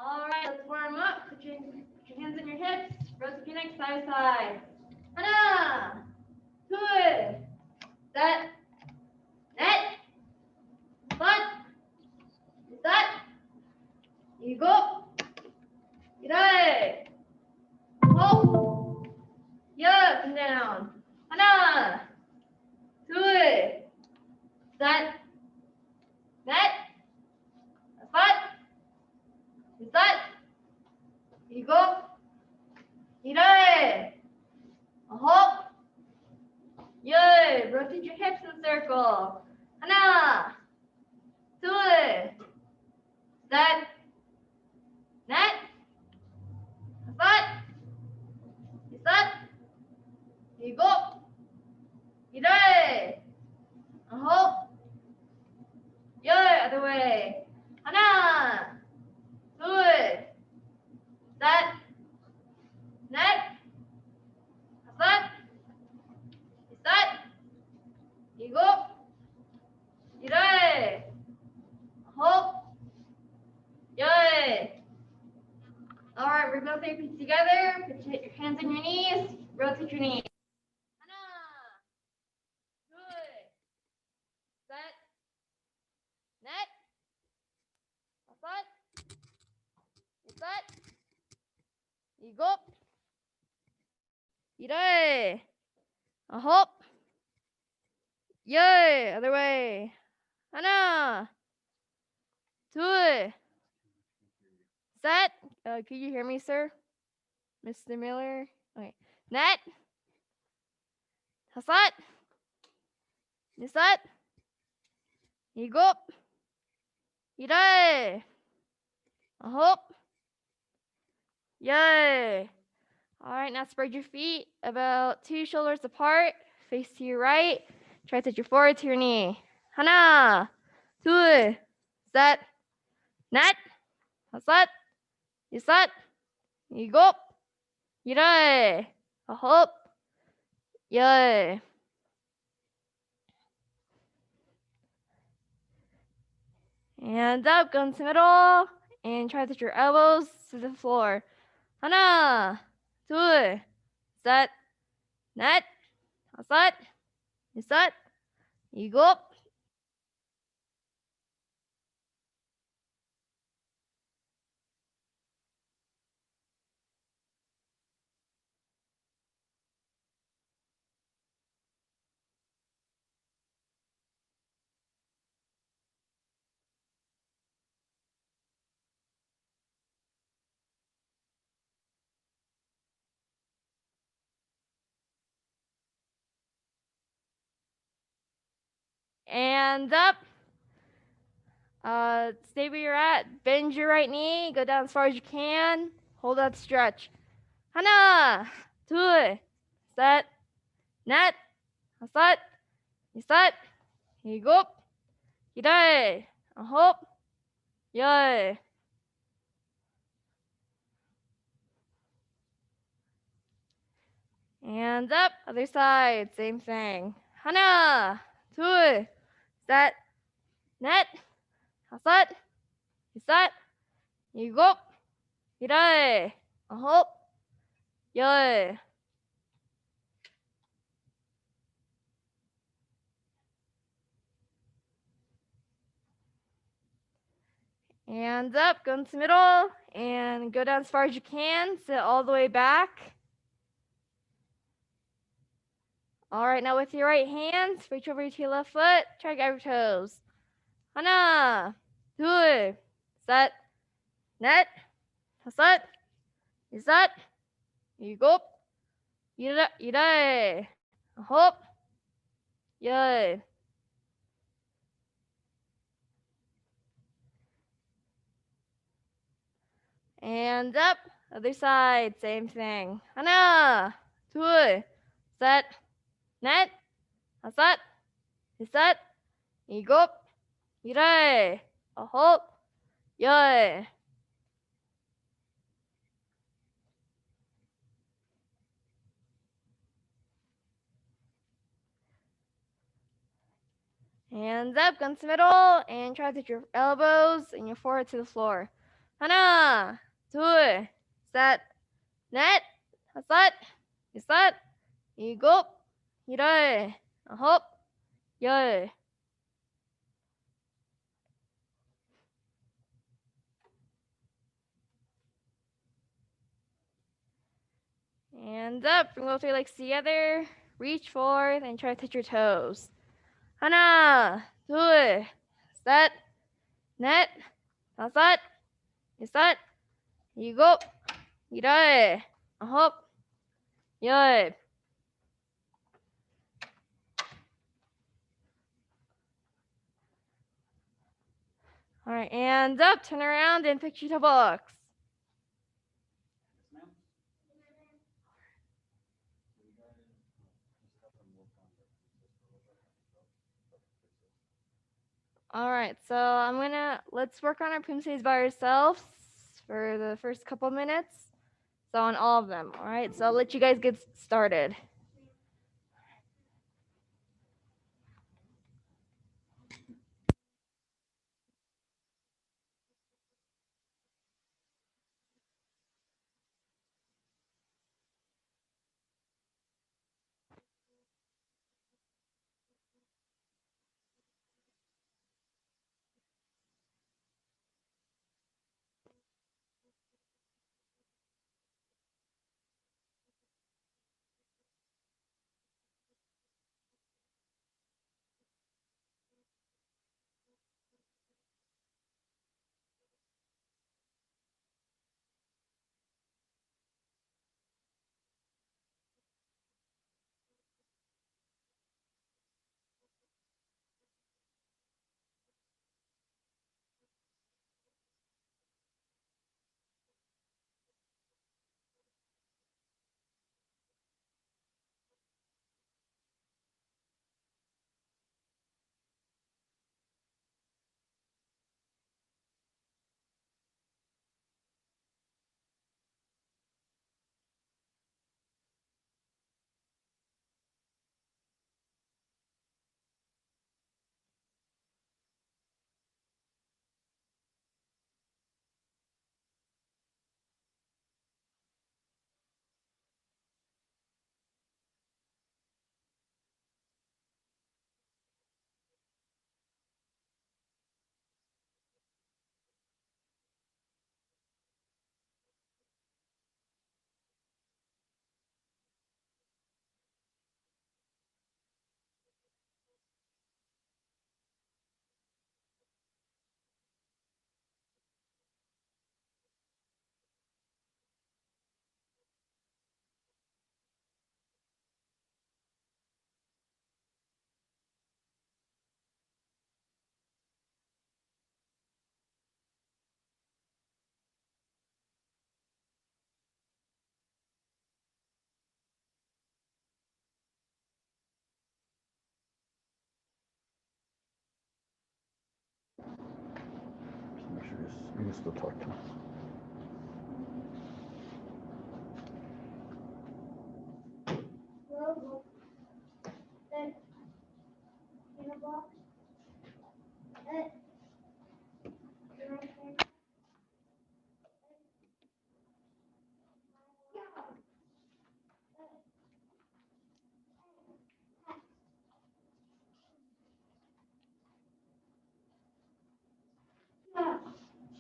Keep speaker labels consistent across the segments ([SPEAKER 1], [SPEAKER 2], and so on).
[SPEAKER 1] All right, let's warm up. Put your hands on your hips. Rotate your neck side to side. Hana, two, set, net, butt, set, 이거, 이래, hold, yeah, and down. Hana, two, set, net, butt, set, 이거, 이래, hold, yeah, rotate your hips in a circle. Hana, two, set, net, butt, set, 이거, 이래, hold, yeah, other way. 하나, 둘, 셋, 넷, 다섯, 여섯, 일곱, 여덟, 아홉, 열. All right, we're both feet together. Put your hands on your knees. Rotate your knees. 하나, 둘, 셋, 넷, 다섯, 여섯, 일곱, 여덟, 아홉, 열. Other way. 하나, 둘, 셋. Could you hear me, sir? Mr. Miller? Okay. 넷, 다섯, 여섯, 일곱, 여덟, 아홉, 열. All right, now spread your feet about 2 shoulders apart. Face to your right. Try to touch your forehead to your knee. 하나, 둘, 셋, 넷, 다섯, 여섯, 일곱, 여덟, 아홉, 열. And up, go into the middle, and try to touch your elbows to the floor. 하나, 둘, 셋, 넷, 다섯, 여섯, 일곱, and up. Stay where you're at. Bend your right knee. Go down as far as you can. Hold that stretch. 하나, 둘, 셋, 넷, 다섯, 여섯, 일곱, 여덟, 아홉, 열. And up, other side, same thing. 하나, 둘, 셋, 넷, 다섯, 여섯, 일곱, 여덟, 아홉, 열. And up, go into the middle, and go down as far as you can. Sit all the way back. All right, now with your right hand, reach over to your left foot. Try to grab your toes. 하나, 둘, 셋, 넷, 다섯, 여섯, 일곱, 여덟, 아홉, 열. And up, other side, same thing. 하나, 둘, 셋, 넷, 다섯, 여섯, 일곱, 여덟, 아홉, 열. Hands up, guns to middle, and try to touch your elbows and your forehead to the floor. 하나, 둘, 셋, 넷, 다섯, 여섯, 일곱, 여덟, 아홉, 열. Hands up, bring both your legs together, reach forward, and try to touch your toes. 하나, 둘, 셋, 넷, 다섯, 여섯, 일곱, 여덟, 아홉, 열. All right, hands up, turn around, and picture toe box. All right, so let's work on our Poomsaes by ourselves for the first couple minutes. So on all of them, all right? So I'll let you guys get started.
[SPEAKER 2] Make sure you can still talk to him.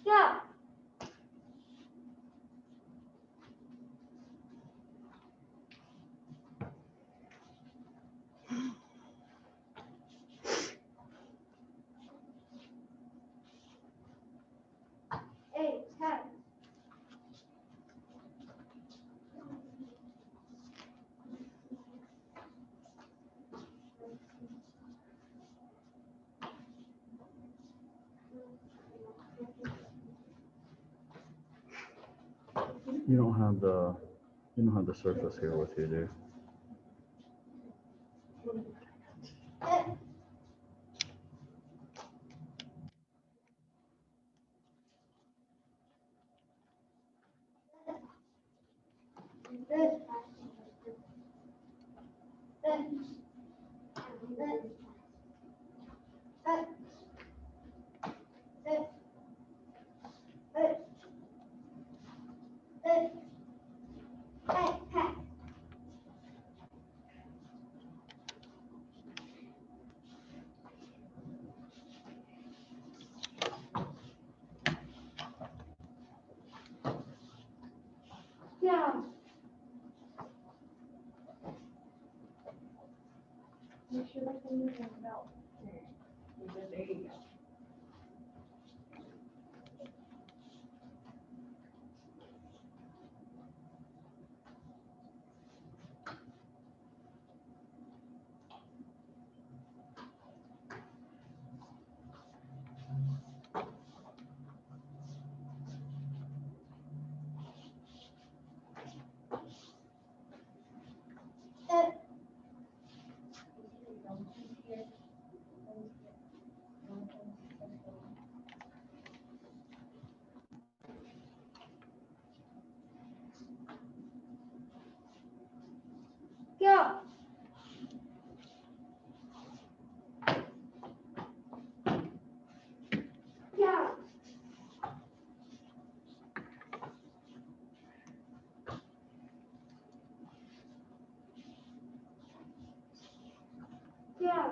[SPEAKER 1] Stop. Eight, 10.
[SPEAKER 2] You don't have the surface here with you, do you?
[SPEAKER 1] Yeah. Make sure that thing is in the belt. There you go. Go. Yeah. Yeah. Yeah.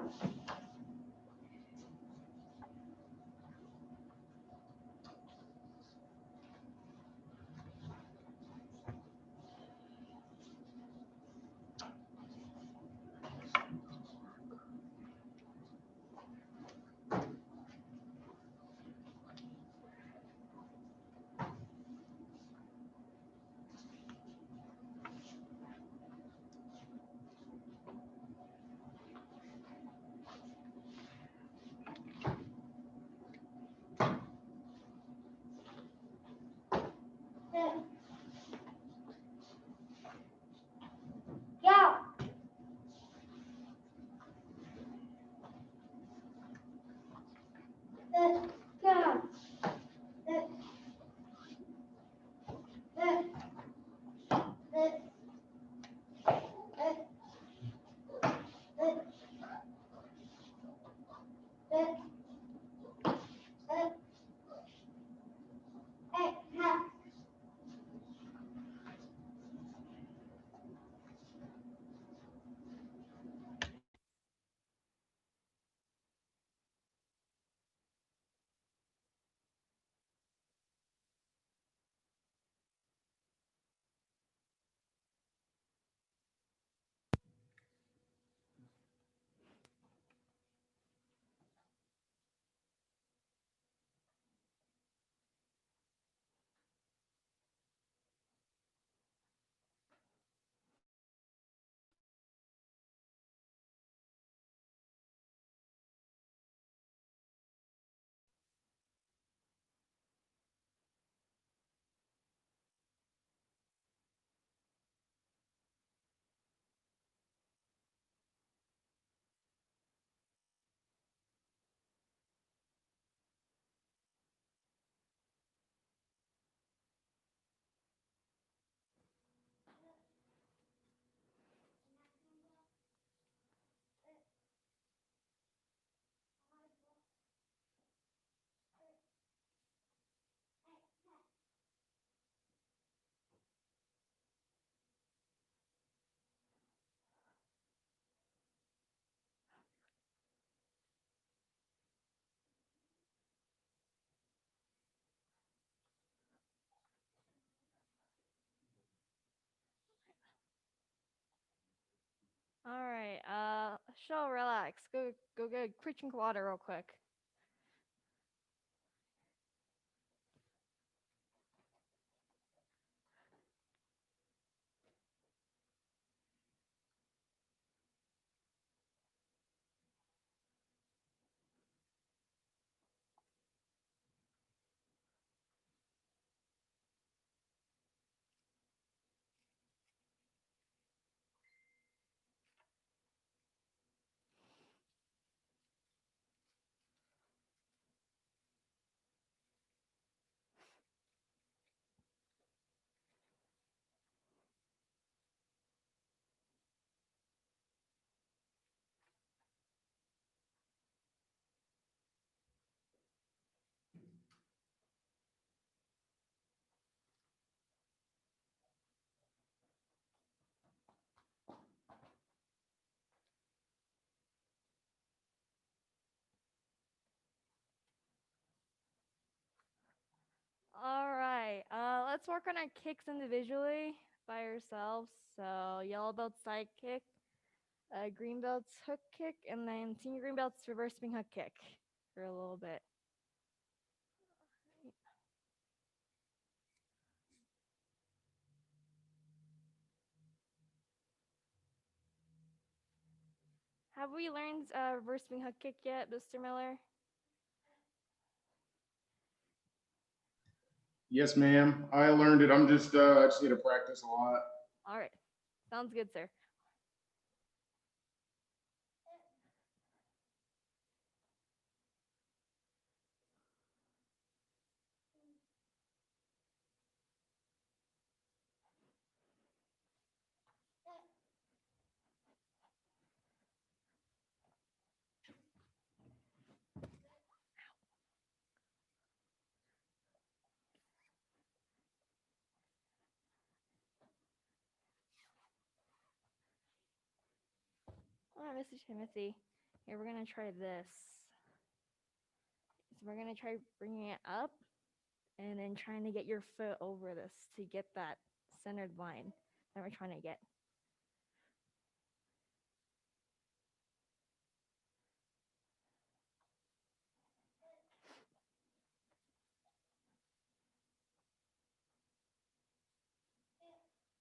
[SPEAKER 1] Yeah. All right. She'll relax. Go get a quick drink of water real quick. All right. let's work on our kicks individually by ourselves. So yellow belt's side kick, green belt's hook kick, and then senior green belt's reverse swing hook kick for a little bit. Have we learned reverse swing hook kick yet, Mr. Miller?
[SPEAKER 3] Yes, ma'am. I learned it. I'm just I just need to practice a lot.
[SPEAKER 1] All right, sounds good, sir. All right, Mr. Timothy. Here, we're gonna try this. So we're gonna try bringing it up and then trying to get your foot over this to get that centered line that we're trying to get.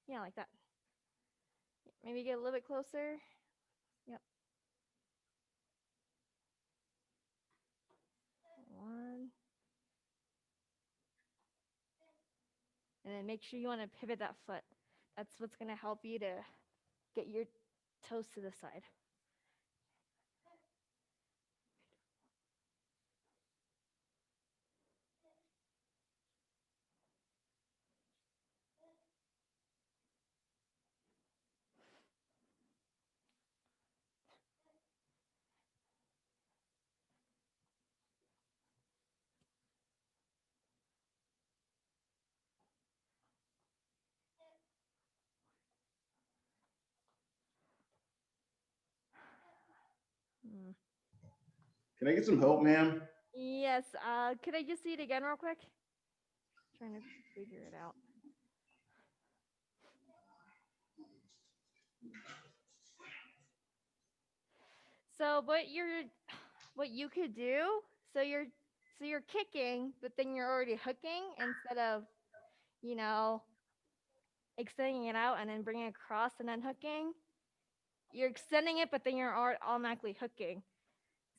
[SPEAKER 1] Yeah, like that. Maybe get a little bit closer. Yep. One. And then make sure you want to pivot that foot. That's what's going to help you to get your toes to the side. Hmm.
[SPEAKER 3] Can I get some help, ma'am?
[SPEAKER 1] Yes. Could I just see it again real quick? Trying to figure it out. So what you could do, so you're kicking, but then you're already hooking instead of, you know, extending it out and then bringing it across and then hooking. You're extending it, but then you're automatically hooking.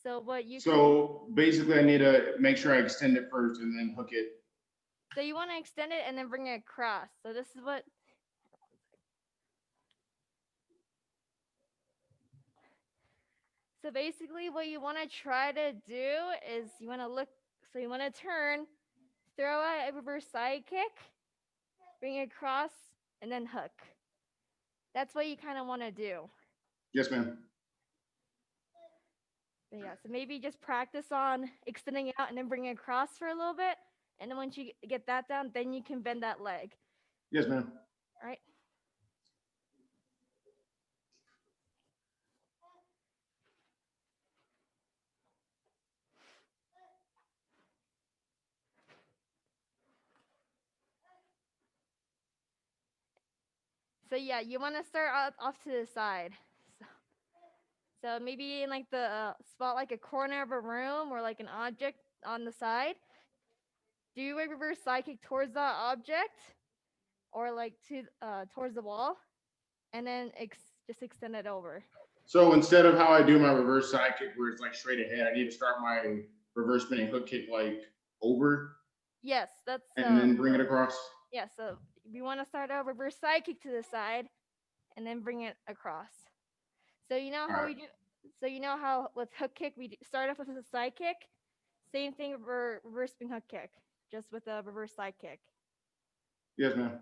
[SPEAKER 1] So what you can
[SPEAKER 3] So basically, I need to make sure I extend it first and then hook it.
[SPEAKER 1] so you want to extend it and then bring it across. So this is what So basically what you want to try to do is you want to look so you want to turn, throw out a reverse side kick, bring it across, and then hook. That's what you kind of want to do.
[SPEAKER 3] Yes, ma'am.
[SPEAKER 1] But yeah, so maybe just practice on extending it out and then bring it across for a little bit. And then once you get that down, then you can bend that leg.
[SPEAKER 3] Yes, ma'am.
[SPEAKER 1] All right. So yeah, you want to start off to the side. So, so maybe in like the spot like a corner of a room or like an object on the side. Do a reverse side kick towards that object or like to towards the wall, and then just extend it over.
[SPEAKER 3] So instead of how I do my reverse side kick, where it's like straight ahead, I need to start my reverse spinning hook kick like over
[SPEAKER 1] Yes, that's
[SPEAKER 3] and then bring it across.
[SPEAKER 1] yeah. So we want to start a reverse side kick to the side, and then bring it across. So you know
[SPEAKER 3] All
[SPEAKER 1] how
[SPEAKER 3] right.
[SPEAKER 1] we do. So you know how with hook kick we start off with a side kick. Same thing for reverse spin hook kick, just with a reverse side kick.
[SPEAKER 3] Yes, ma'am.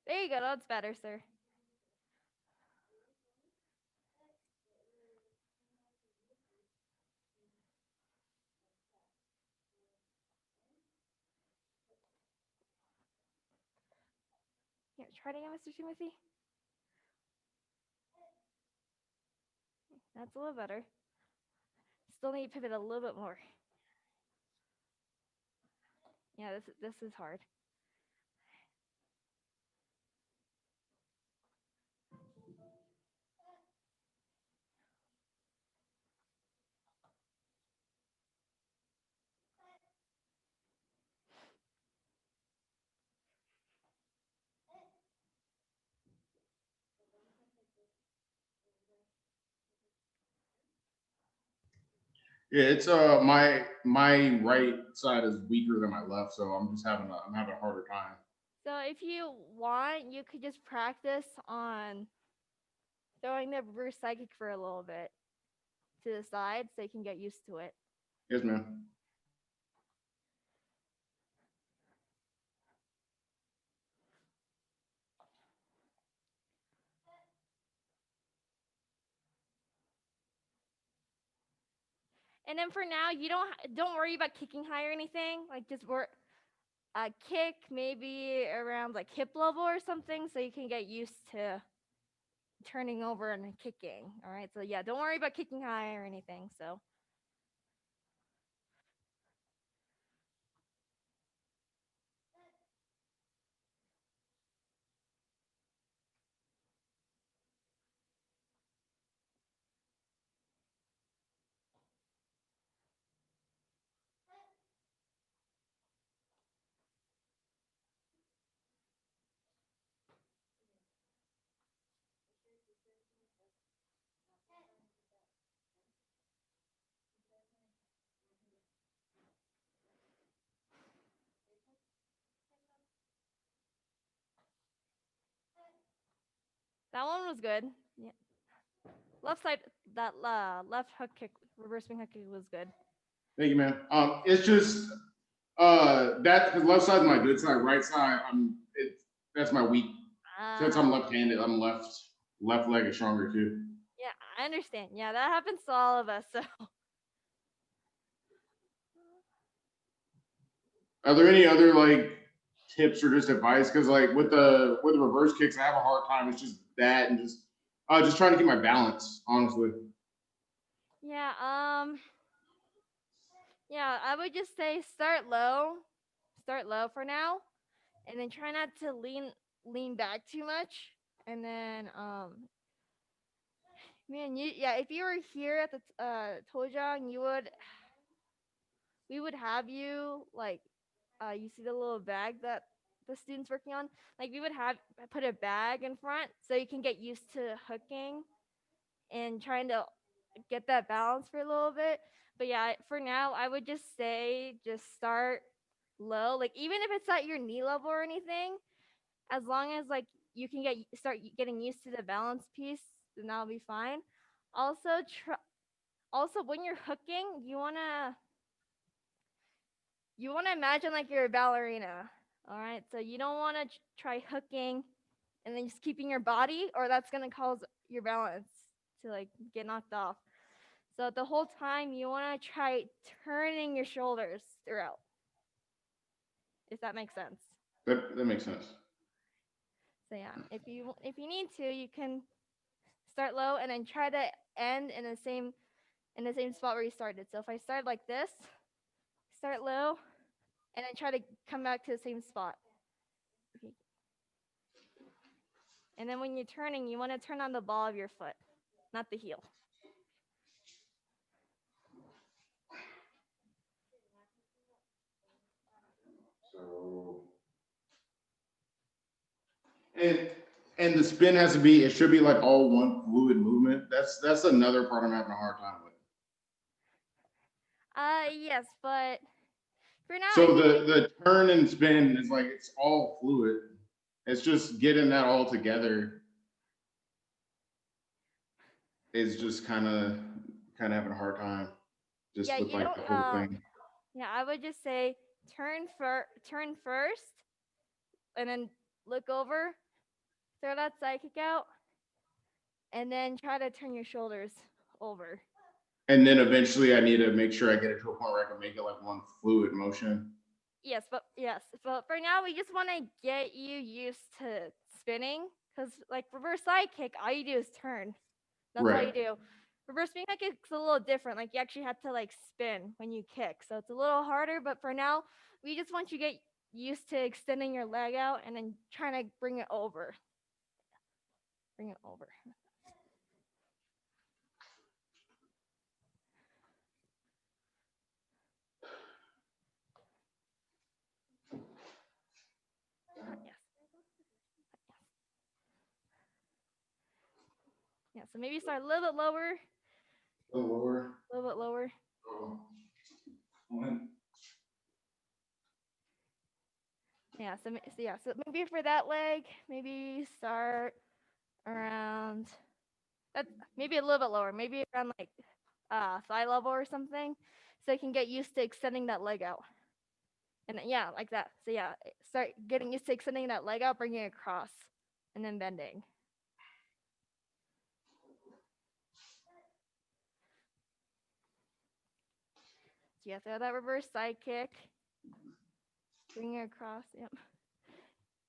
[SPEAKER 1] There you go. That's better, sir. Here, try it again, Mr. Timothy. That's a little better. Still need to pivot a little bit more. Yeah, this is hard.
[SPEAKER 3] Yeah, it's my right side is weaker than my left, so I'm having a harder time.
[SPEAKER 1] So if you want, you could just practice on throwing the reverse psychic for a little bit to the side so you can get used to it.
[SPEAKER 3] Yes, ma'am.
[SPEAKER 1] And then for now, you don't worry about kicking high or anything. Like just work kick maybe around like hip level or something so you can get used to turning over and kicking. All right. So yeah, don't worry about kicking high or anything. So that one was good. Yeah. Left side, that left hook kick, reverse swing hook kick was good.
[SPEAKER 3] Thank you, man. It's just that the left side is my good side, right side that's my weak. Since I'm left-handed, I'm left leg is stronger too.
[SPEAKER 1] Yeah, I understand. Yeah, that happens to all of us. So
[SPEAKER 3] Are there any other like tips or just advice? Because like with the reverse kicks, I have a hard time. It's just that and just trying to keep my balance, honestly.
[SPEAKER 1] yeah, yeah, I would just say start low for now, and then try not to lean back too much, and then man, yeah, if you were here at the Tojang, we would have you like you see the little bag that the students working on, like we would have put a bag in front so you can get used to hooking and trying to get that balance for a little bit. But yeah, for now, I would just say just start low. Like even if it's at your knee level or anything, as long as like you can start getting used to the balance piece, then that'll be fine. Also, also when you're hooking, you wanna imagine like you're a ballerina. All right, so you don't want to try hooking and then just keeping your body, or that's gonna cause your balance to like get knocked off. So the whole time you want to try turning your shoulders throughout, if that makes sense.
[SPEAKER 3] That makes sense.
[SPEAKER 1] So yeah, if you need to, you can start low and then try to end in the same spot where you started. So if I start like this, start low, and then try to come back to the same spot. Okay. And then when you're turning, you want to turn on the ball of your foot, not the heel.
[SPEAKER 3] So and and the spin has to be. It should be like all one fluid movement. That's another part I'm having a hard time with.
[SPEAKER 1] Yes, but for now,
[SPEAKER 3] So the turn and spin is like it's all fluid. It's just getting that all together is just kind of having a hard time just
[SPEAKER 1] yeah,
[SPEAKER 3] with
[SPEAKER 1] you
[SPEAKER 3] like
[SPEAKER 1] don't.
[SPEAKER 3] the whole thing.
[SPEAKER 1] Yeah, I would just say turn first, and then look over, throw that side kick out, and then try to turn your shoulders over.
[SPEAKER 3] And then eventually I need to make sure I get it to a point where I can make it like one fluid motion.
[SPEAKER 1] Yes, but for now we just want to get you used to spinning, because like reverse side kick, all you do is turn. That's all you
[SPEAKER 3] Right.
[SPEAKER 1] do. reverse swing kick is a little different. Like you actually have to like spin when you kick, so it's a little harder. But for now, we just want you to get used to extending your leg out and then trying to bring it over. Bring it over. Yes. Yeah, so maybe start a little bit lower.
[SPEAKER 3] A little lower.
[SPEAKER 1] A little bit lower.
[SPEAKER 3] Oh. One.
[SPEAKER 1] Yeah, so maybe for that leg, maybe start around that's maybe a little bit lower, maybe around like thigh level or something, so you can get used to extending that leg out. And then, yeah, like that. So yeah, start getting used to extending that leg out, bringing it across, and then bending. So yeah, throw that reverse side kick, bring it across. Yep.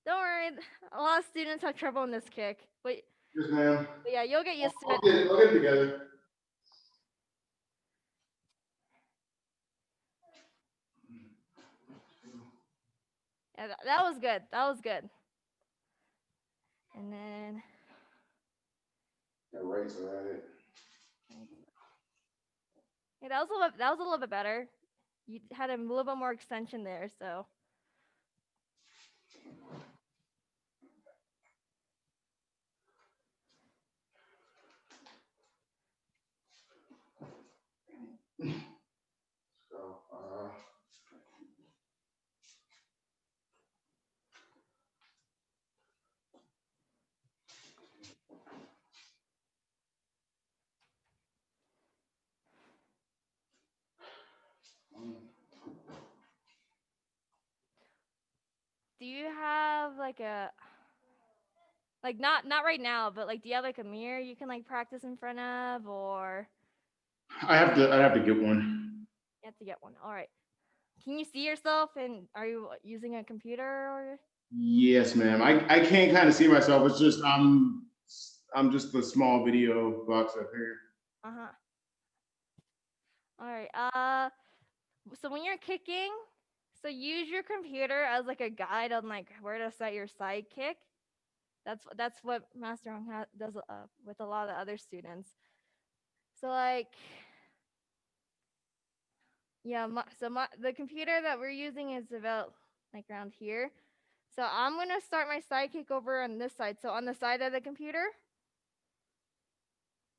[SPEAKER 1] Don't worry, a lot of students have trouble in this kick, but
[SPEAKER 3] Yes, ma'am.
[SPEAKER 1] yeah, you'll get used to it.
[SPEAKER 3] I'll get it together.
[SPEAKER 1] Yeah, that was good. That was good. And then
[SPEAKER 3] That right side.
[SPEAKER 1] yeah, that was a little bit better. You had a little bit more extension there, so.
[SPEAKER 3] So,
[SPEAKER 1] Do you have like a like not right now, but like do you have like a mirror you can like practice in front of, or
[SPEAKER 3] I have to get one.
[SPEAKER 1] you have to get one? All right. Can you see yourself, and are you using a computer or?
[SPEAKER 3] Yes, ma'am. I can't kind of see myself. It's just I'm just the small video box up here.
[SPEAKER 1] Uh-huh. All right. So when you're kicking, so use your computer as like a guide on like where to set your side kick. That's what Master Hong does with a lot of other students. So like, yeah, the computer that we're using is about like around here. So I'm gonna start my side kick over on this side. So on the side of the computer,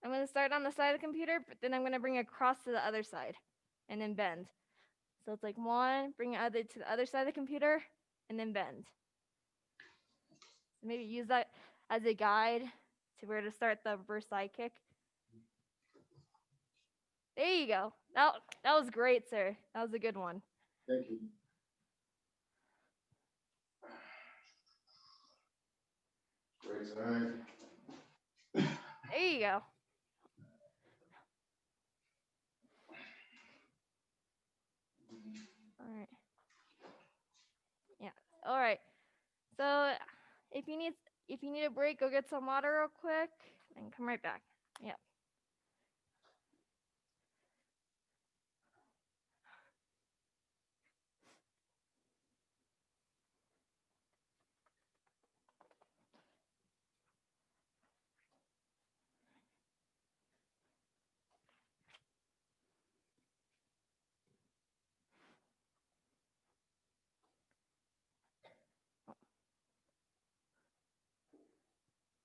[SPEAKER 1] I'm gonna start on the side of the computer, but then I'm gonna bring it across to the other side, and then bend. So it's like one, bring it to the other side of the computer, and then bend. So maybe use that as a guide to where to start the reverse side kick. There you go. That was great, sir. That was a good one.
[SPEAKER 3] Thank you. Right side.
[SPEAKER 1] There you go. All right. Yeah. All right. So if you need a break, go get some water real quick and come right back. Yeah.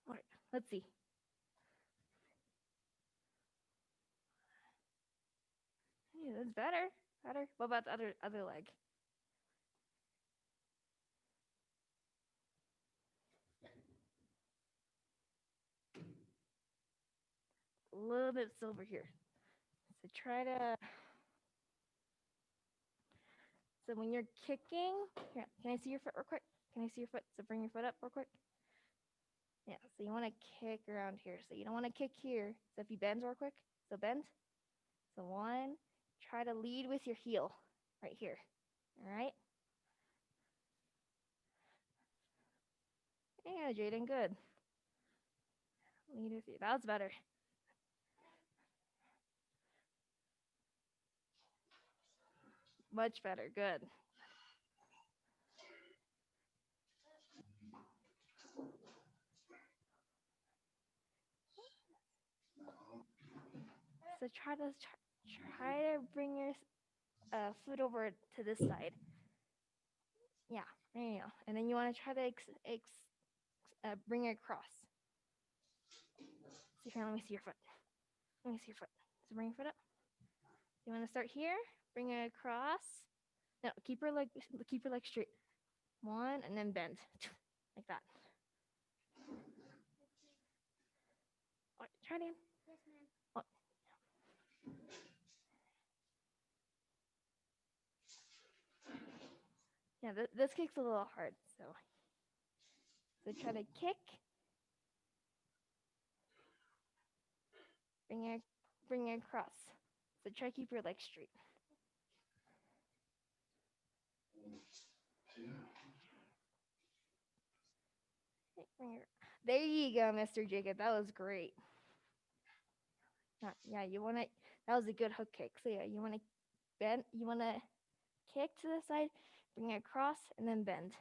[SPEAKER 1] All right. Let's see. Yeah, that's better. Better. What about the other leg? A little bit silver here. So try to. So when you're kicking, here, can I see your foot real quick? Can I see your foot? So bring your foot up real quick. Yeah. So you want to kick around here. So you don't want to kick here. So if you bend real quick, so bend. So one. Try to lead with your heel, right here. All right. Yeah, Jaden, good. Lead with you. That was better. Much better. Good. So try to bring your foot over to this side. Yeah, there you go. And then you want to try to bring it across. See here, let me see your foot. Let me see your foot. So bring your foot up. You want to start here, bring it across. No, keep your leg straight. One, and then bend, like that. All right, try it again.
[SPEAKER 4] Yes, ma'am.
[SPEAKER 1] Oh. Yeah, this kick's a little hard, so try to kick. Bring it across. So try to keep your legs straight. There you go, Mr. Jacob. That was great. Yeah, you want to. That was a good hook kick. So yeah, you want to bend. You want to kick to the side, bring it across, and then bend.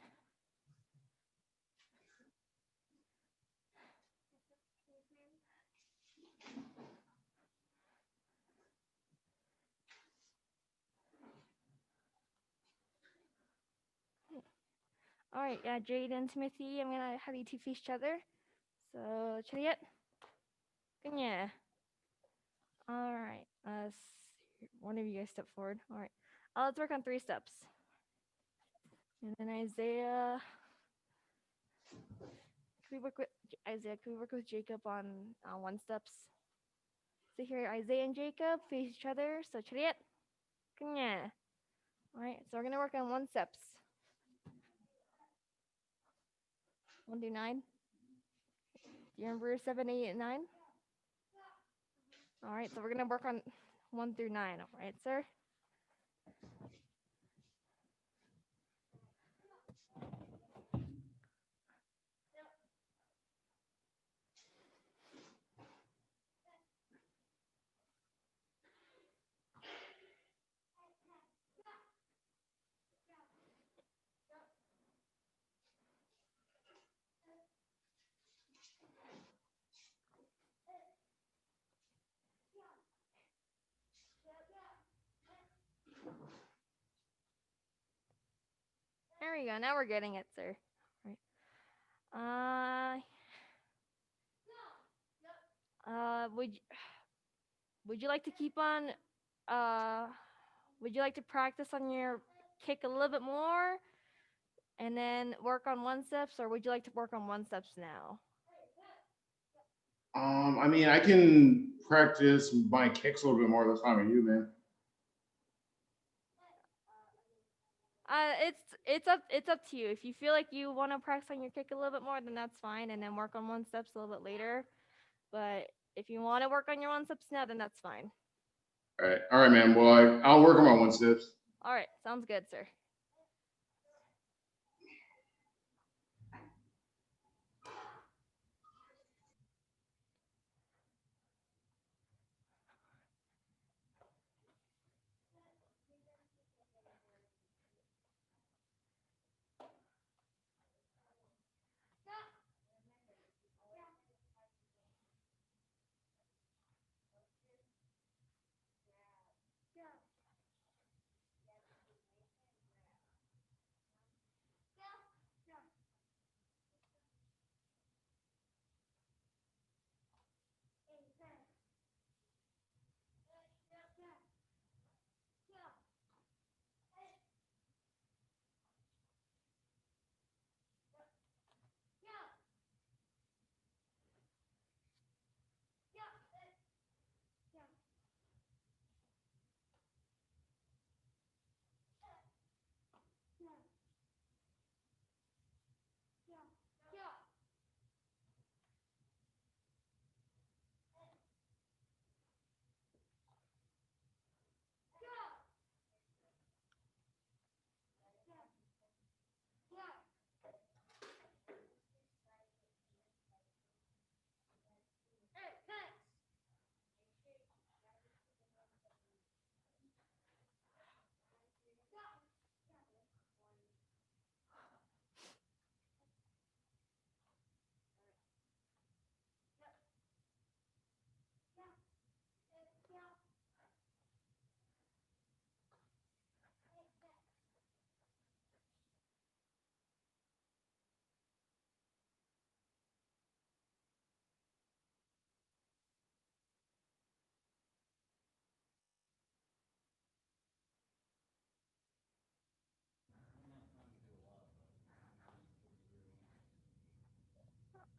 [SPEAKER 1] All right, yeah, Jade and Timothy, I'm gonna have you two face each other. So, Chariot. Yeah. All right. One of you guys step forward. All right. Let's work on 3 steps. And then Isaiah. Can we work with Isaiah? Can we work with Jacob on 1 steps? So here, Isaiah and Jacob face each other. So, Chariot. Yeah. All right. So we're gonna work on 1 steps. 1 through 9. Do you remember 7, 8, and 9? All right, so we're gonna work on 1 through 9. All right, sir. There we go. Now we're getting it, sir. All right. Would you like to keep on? Would you like to practice on your kick a little bit more, and then work on 1 steps, or would you like to work on 1 steps now?
[SPEAKER 3] I mean, I can practice my kicks a little bit more this time with you, man.
[SPEAKER 1] It's up to you. If you feel like you want to practice on your kick a little bit more, then that's fine, and then work on 1 steps a little bit later. But if you want to work on your 1 steps now, then that's fine.
[SPEAKER 3] All right, man. Well, I'll work on my 1 steps.
[SPEAKER 1] All right, sounds good, sir.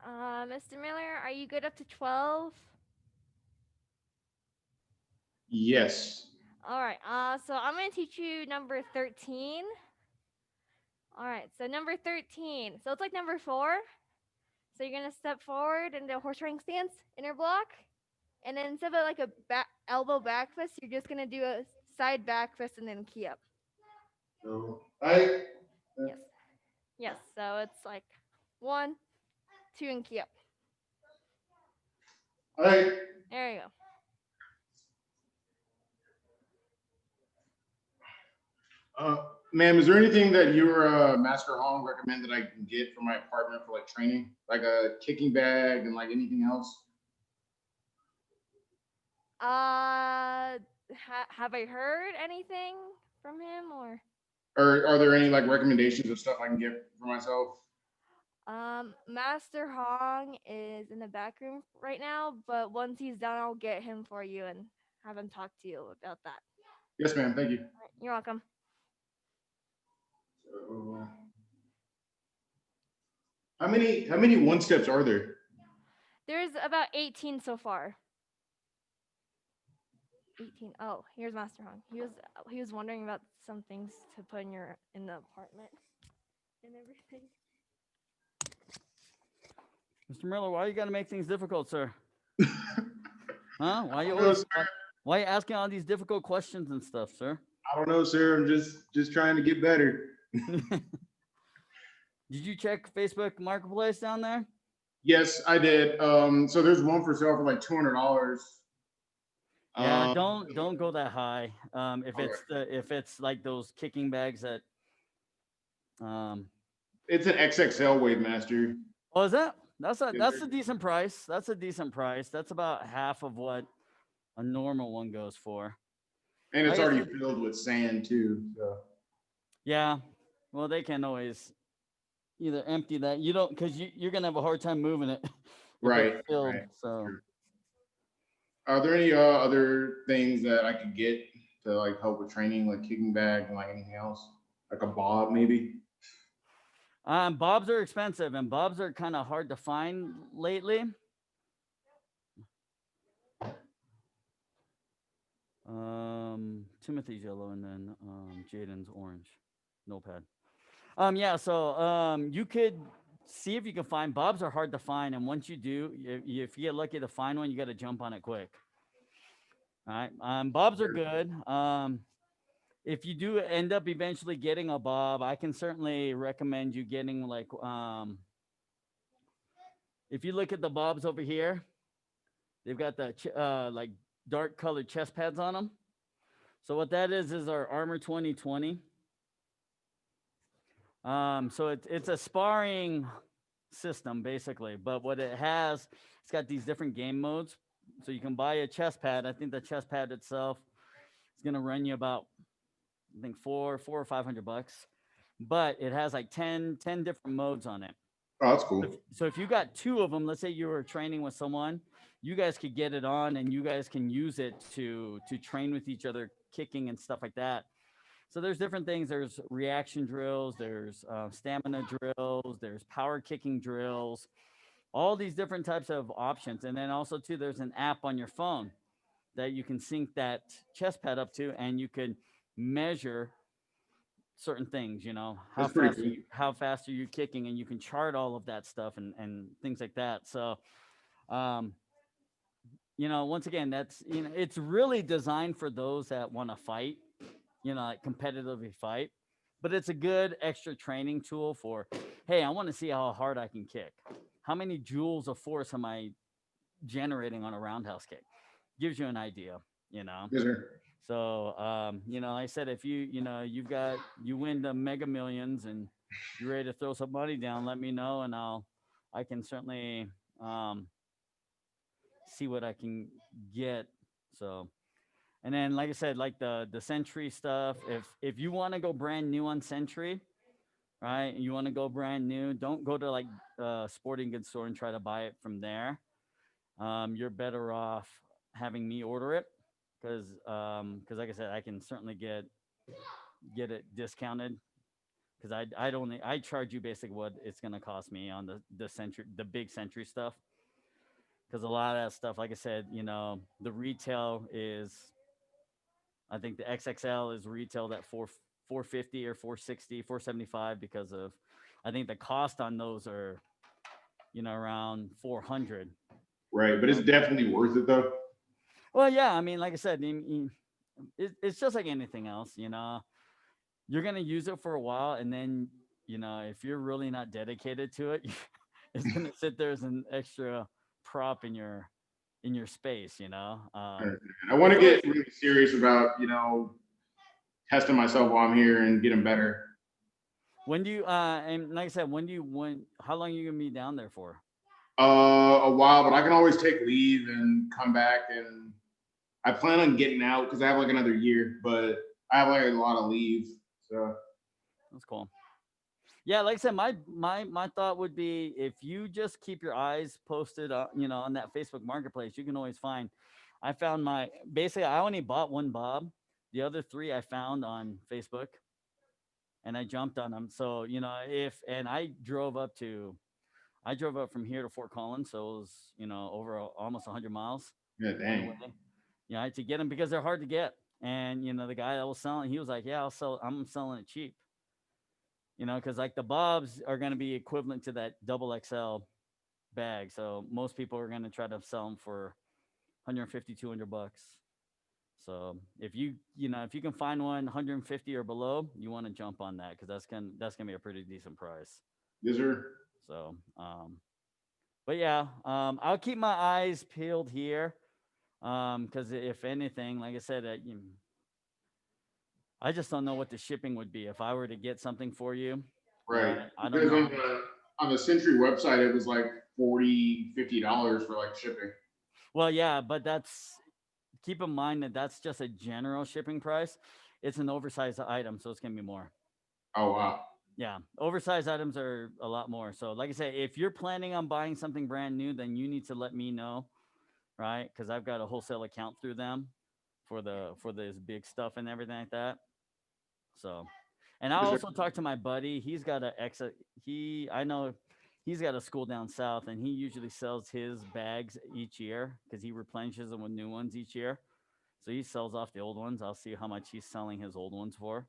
[SPEAKER 1] Mr. Miller, are you good up to 12?
[SPEAKER 3] Yes.
[SPEAKER 1] All right. So I'm gonna teach you number 13. All right. So number 13. So it's like number 4. So you're gonna step forward in the horse riding stance, inner block, and then instead of like a elbow back fist, you're just gonna do a side back fist and then key up.
[SPEAKER 3] So I.
[SPEAKER 1] Yes. Yes. So it's like 1, 2, and key up.
[SPEAKER 3] I.
[SPEAKER 1] There you go.
[SPEAKER 3] Ma'am, is there anything that your master home recommend that I can get for my apartment for like training, like a kicking bag and like anything else?
[SPEAKER 1] Have I heard anything from him or?
[SPEAKER 3] Or are there any like recommendations of stuff I can get for myself?
[SPEAKER 1] Master Hong is in the back room right now, but once he's done, I'll get him for you and have him talk to you about that.
[SPEAKER 3] Yes, ma'am. Thank you.
[SPEAKER 1] All right, you're welcome.
[SPEAKER 3] So, how many one steps are there?
[SPEAKER 1] There's about 18 so far. 18. Oh, here's Master Hong. He was wondering about some things to put in the apartment and everything.
[SPEAKER 4] Mr. Miller, why you got to make things difficult, sir? Huh? Why you
[SPEAKER 3] I don't know,
[SPEAKER 4] always,
[SPEAKER 3] sir.
[SPEAKER 4] why you asking all these difficult questions and stuff, sir?
[SPEAKER 3] I don't know, sir. I'm just trying to get better.
[SPEAKER 4] Did you check Facebook Marketplace down there?
[SPEAKER 3] Yes, I did. So there's one for sale for like $200.
[SPEAKER 4] Yeah, don't go that high.
[SPEAKER 3] Okay.
[SPEAKER 4] If it's like those kicking bags that
[SPEAKER 3] It's an XXL Wave Master.
[SPEAKER 4] oh, is that? That's
[SPEAKER 3] Yes,
[SPEAKER 4] a
[SPEAKER 3] sir.
[SPEAKER 4] decent price. That's a decent price. That's about half of what a normal one goes for.
[SPEAKER 3] And it's
[SPEAKER 4] Like I
[SPEAKER 3] already
[SPEAKER 4] said,
[SPEAKER 3] filled with sand too. So
[SPEAKER 4] yeah. Well, they can always either empty that. You don't because you're gonna have a hard time moving it if
[SPEAKER 3] right,
[SPEAKER 4] it's filled.
[SPEAKER 3] right.
[SPEAKER 4] So
[SPEAKER 3] Sure. Are there any other things that I could get to like help with training, like kicking bag and like anything else, like a bob maybe?
[SPEAKER 4] bobs are expensive and bobs are kind of hard to find lately. Timothy's yellow and then Jaden's orange. Notepad. Yeah, so you could see if you can find bobs are hard to find, and once you do, if you get lucky to find one, you got to jump on it quick. All right. Bobs are good. If you do end up eventually getting a bob, I can certainly recommend you getting like if you look at the bobs over here, they've got the like dark colored chest pads on them. So what that is our Armor 2020. So it's a sparring system basically, but what it has, it's got these different game modes. So you can buy a chest pad. I think the chest pad itself is gonna run you about, I think four or $500, but it has like 10 different modes on it.
[SPEAKER 3] Oh, that's cool.
[SPEAKER 4] So if you got 2 of them, let's say you were training with someone, you guys could get it on and you guys can use it to train with each other, kicking and stuff like that. So there's different things. There's reaction drills, there's stamina drills, there's power kicking drills, all these different types of options. And then also too, there's an app on your phone that you can sync that chest pad up to, and you can measure certain things. You know,
[SPEAKER 3] That's pretty cool.
[SPEAKER 4] how fast are you kicking, and you can chart all of that stuff and things like that. So, um, once again, that's it's really designed for those that want to fight, like competitively fight. But it's a good extra training tool for, hey, I want to see how hard I can kick. How many joules of force am I generating on a roundhouse kick? Gives you an idea,
[SPEAKER 3] Yes, sir.
[SPEAKER 4] So, I said, if you win the Mega Millions and you're ready to throw some money down, let me know and I can certainly see what I can get. So, and then, like I said, like the Century stuff, if you want to go brand new on Century, right? You want to go brand new, don't go to like sporting goods store and try to buy it from there. You're better off having me order it because like I said, I can certainly get it discounted because I charge you basically what it's gonna cost me on the big century stuff. Because a lot of that stuff, like I said, the retail is, I think the XXL is retailed at 450 or 460, 475 because of, I think the cost on those are, around 400.
[SPEAKER 3] Right, but it's definitely worth it though.
[SPEAKER 4] Well, yeah, I mean, like I said, it's just like anything else, you're gonna use it for a while, and then, if you're really not dedicated to it, it's gonna sit there as an extra prop in your space,
[SPEAKER 3] And I want to
[SPEAKER 4] it's always,
[SPEAKER 3] get really serious about testing myself while I'm here and getting better.
[SPEAKER 4] when do you and like I said, when how long are you gonna be down there for?
[SPEAKER 3] A while, but I can always take leave and come back, and I plan on getting out because I have like another year, but I have like a lot of leave. So
[SPEAKER 4] That's cool. Yeah, like I said, my thought would be, if you just keep your eyes posted, on that Facebook Marketplace, you can always find. I found my basically I only bought one bob. The other three I found on Facebook, and I jumped on them. So if and I drove up from here to Fort Collins, so it was over almost 100 miles
[SPEAKER 3] yeah,
[SPEAKER 4] one
[SPEAKER 3] dang.
[SPEAKER 4] way. I had to get them because they're hard to get. And the guy that was selling, he was like, "Yeah, I'm selling it cheap." Because like the bobs are going to be equivalent to that double XL bag. So most people are going to try to sell them for 150, 200 bucks. So if you can find one 150 or below, you want to jump on that, because that's gonna be a pretty decent price.
[SPEAKER 3] Yes, sir.
[SPEAKER 4] So, but yeah, I'll keep my eyes peeled here. Because if anything, like I said, I just don't know what the shipping would be if I were to get something for you.
[SPEAKER 3] Right.
[SPEAKER 4] I don't
[SPEAKER 3] Because
[SPEAKER 4] know
[SPEAKER 3] on
[SPEAKER 4] how much.
[SPEAKER 3] the Century website, it was like 40, $50 for like shipping.
[SPEAKER 4] Well, yeah, but keep in mind that that's just a general shipping price. It's an oversized item, so it's gonna be more.
[SPEAKER 3] Oh wow.
[SPEAKER 4] Yeah, oversized items are a lot more. So, like I say, if you're planning on buying something brand new, then you need to let me know, right? Because I've got a wholesale account through them for this big stuff and everything like that. So, and I
[SPEAKER 3] Yes, sir.
[SPEAKER 4] also talked to my buddy. He's got a exit. I know he's got a school down south, and he usually sells his bags each year because he replenishes them with new ones each year. So he sells off the old ones. I'll see how much he's selling his old ones for,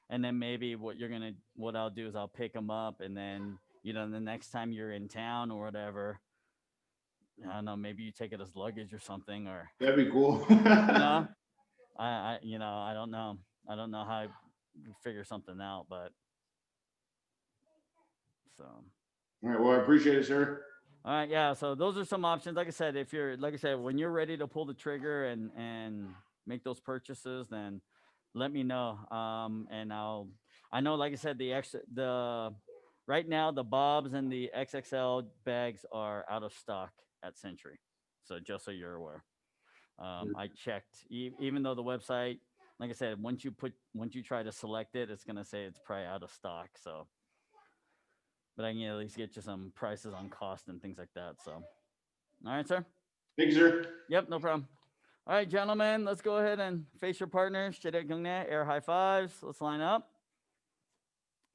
[SPEAKER 4] and then maybe what I'll do is I'll pick them up, and then the next time you're in town or whatever, I don't know, maybe you take it as luggage or something, or
[SPEAKER 3] That'd be cool.
[SPEAKER 4] you know, I don't know. I don't know how I figure something out, but so.
[SPEAKER 3] All right. Well, I appreciate it, sir.
[SPEAKER 4] All right, yeah. So those are some options. Like I said, when you're ready to pull the trigger and make those purchases, then let me know. And I know, like I said, the right now the bobs and the XXL bags are out of stock at Century. So just so you're aware, I checked. Even though the website, like I said, once you try to select it, it's gonna say it's probably out of stock. So, but I can at least get you some prices on cost and things like that. So, all right, sir.
[SPEAKER 3] Thank you, sir.
[SPEAKER 4] Yep, no problem. All right, gentlemen, let's go ahead and face your partners. Air high fives. Let's line up.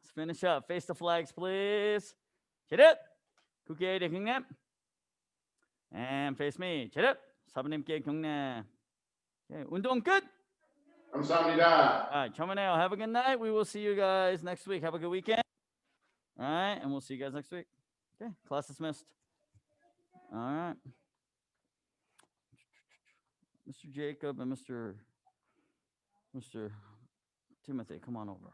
[SPEAKER 4] Let's finish up. Face the flags, please. And face me. 사부님께 경례. Okay, 운동 끝.
[SPEAKER 3] 감사합니다.
[SPEAKER 4] All right, Chomaneo, have a good night. We will see you guys next week. Have a good weekend. All right, and we'll see you guys next week. Okay, class dismissed. All right. Mr. Jacob and Mr. Timothy, come on over.